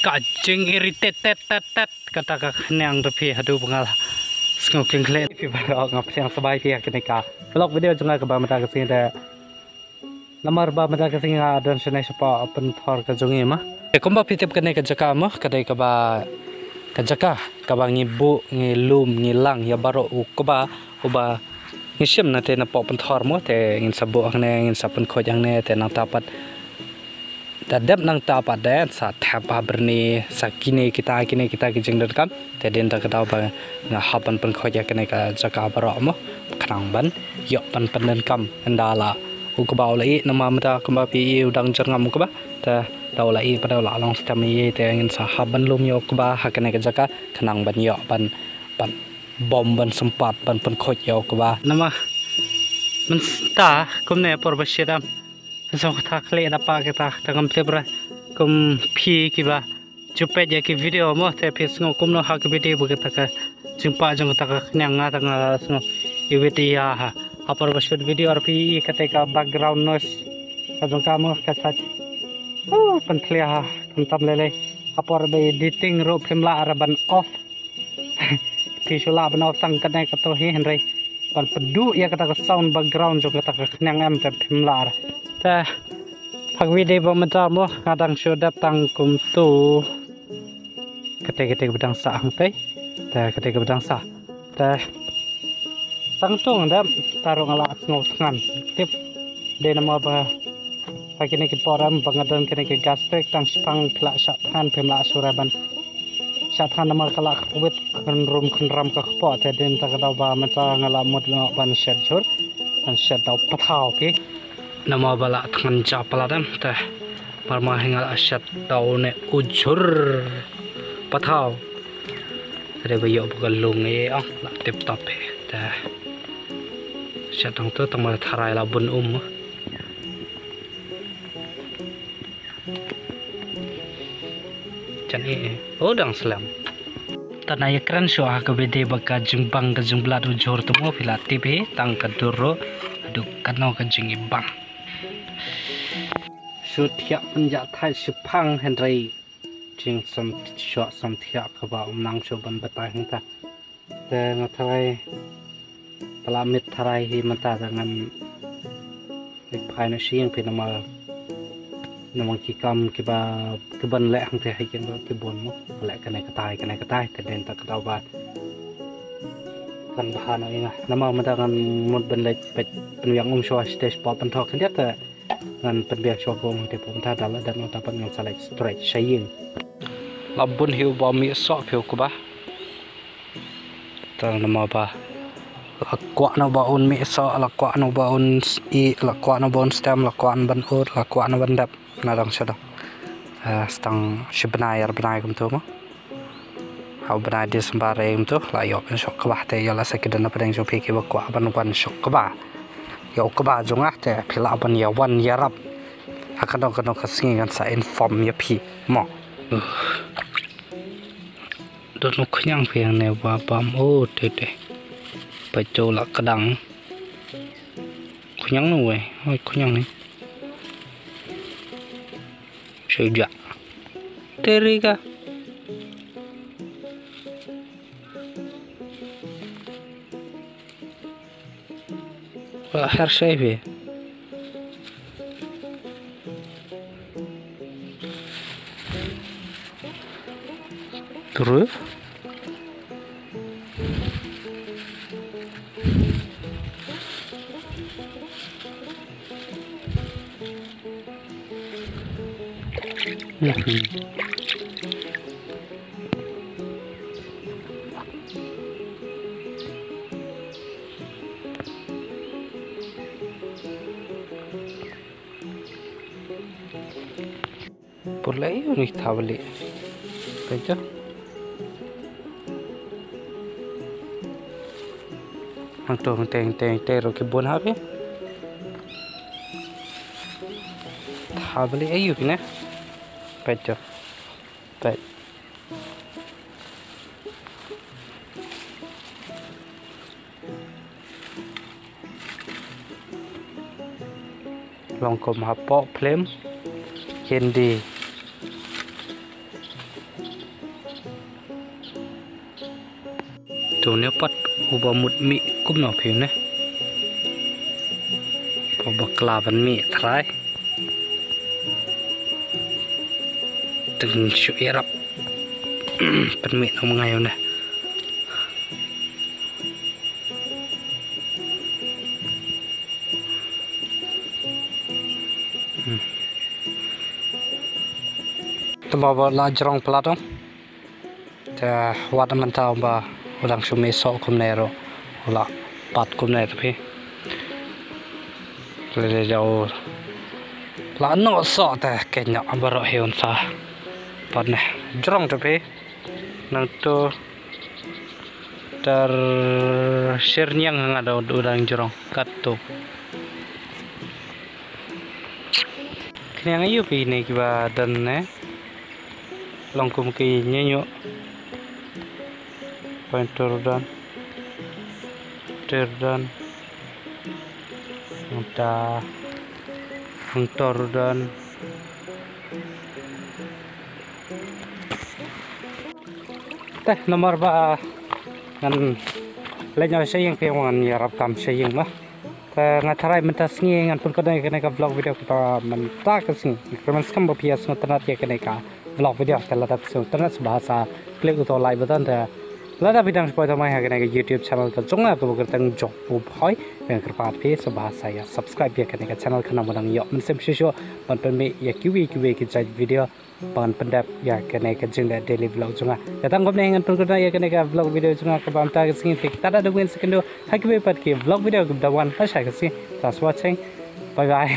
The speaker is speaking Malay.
kacing irritated kata kaknang tapi hadu pengalah smoking clear pi barok ngap siang sabai pi kenika vlog video junga ke ba mata ke sing da nomor ba mata ke sing dan senai sapa open thor ka jungi ma e komba pitip kene ka jaka ma kadai ka ba ka jaka ka ba ngibu ngilum ngilang ya barok ko ba uba ngisim na te na po open thor mo te ngin sabu ang ne ngin sapun kho jang ne te nang tapat tadap nang tapat dan sa thapa berni sakine kita kijing derkam te den ta kadau ba nga hapan pen kho ja kene ka jaka barok mo khnang ban yo pan pen kam andala ukba lai nama mata kamba pi udang jerngam ukba ta dau lai pada la long stami te ngin sa haban lum yo ukba hakane ka jaka khnang ban yo ban bom ban sempat ban pen kho yo ukba nama men sta kumne por bashidam so tak le da pa kita tangam plebra kum phi kiba chupe je ki video mo te phi sngo kum no ha ki video bu ta ka jingpa jong ta ka nyang nga ta nga sngo iwiti ya ha apar bashud video ar phi kate ka background noise ka jong ka mo ka sat oh pan clear ha kum tam le apar be editing ro film la araban off phi shula ban off tang ka ne ka to hi henry pan pedu ya kata ka sound background jong kata ka nyang am ta film la ta phag video ba mata mo kadang shodap tang kum tu kete bedang sa ang pe ta kete bedang sa ta tang tung da taro ngala ngau ngan tip de nama ba pakine ki poram bangadan kene ki gaspek tang spang pla sat han pemla suraban sat han nama kala wit kan rum kan ram ka khpo ta den ta da ba mata ngala mot no ban shet jur an shet da pathau ki nama bala than cha paladam ta parma hingal ashat daune ujur pathau re bayo bukalung e ang la tip top ta shatang to tamar tharai la bun chan e odang slam tanaya kran sho ha ka bede baka jingbang ka jingblat ujur tumo pila tv tang ka duro aduk kanau ka jingibang Sutia penjat thai sipang Henry jing som shot som thia ka ba nang so ban batai hingta te ngathai palamit tharai hi mata dengan ik phai na siang pe nama namang ki kam ki ba keban le hang te hai ken ki bon mo le kanai ka tai te den ta ka ba kan bahana inga nama mata kan mut ban le pet penyang so stage pop pan thok kan ta ngan penbiak shopong te pom ta dala dan tapan ngan salai stretch saying labun hiu ba mi so phiu ku ba tang nama ba lakwa na ba un mi so lakwa na ba un I lakwa na ba un stem lakwa ban ur lakwa na ban dap na dang sada stang shibnayar benai kum tu mo hau benai di sembare kum tu la yo ben shok ba te yo la sakidan na pedang jopi ki ba kwa ban shok ba yo kaba jonga te phila ban ya wan ya rap akadong kasingi kan sa inform ya phi mo do no khnyang phiang ne wa bam o te pa chola kadang khnyang no we oi khnyang ni seja terika آخر شيء فيه terus Pulai unik thabali peja hang to teng ro ke bon habe thabali ayu kine peja pe long kom ha po plem kendi tu ne pat uba mut mi kum no phiu ne po bakla ban mi thrai từng sự rập bên miệng không ngày hôm nay tôi bảo là jarong plat không thì wat mình tahu bah orang sumi sok kum nero ola pat kum nero tapi lebih jauh lah no sok teh kayaknya baru hewan sah pada jarong tapi nanti ter shirnyang ada orang jarong katu yang ayu ini kiba dan ne longkum ki nyenyo pointer dan muda huntor dan teh nomor ba ngan lenya sayang piangan yarap kam sayang mah ngatarai mentas ngi ngan pun kadang kena vlog video kita mentak sing kemen skam bias ngotanat ya kena vlog video kala tap so tanat bahasa klik utol live batan ta lada bidang spoil tamai ha kena YouTube channel ka jonga to gertang job bu bhoi yang kerpat pe so bahasa ya subscribe ya kena channel kana modang yo men sem shisho pan pen me ya kiwi ki jai video pan pendap ya kena ka jinda daily vlog jonga datang gom nengan pun kada ya kena vlog video jonga ka bam ta sing tik tada do win second hakibe pat ki vlog video gum da wan pasha ka si thanks watching bye bye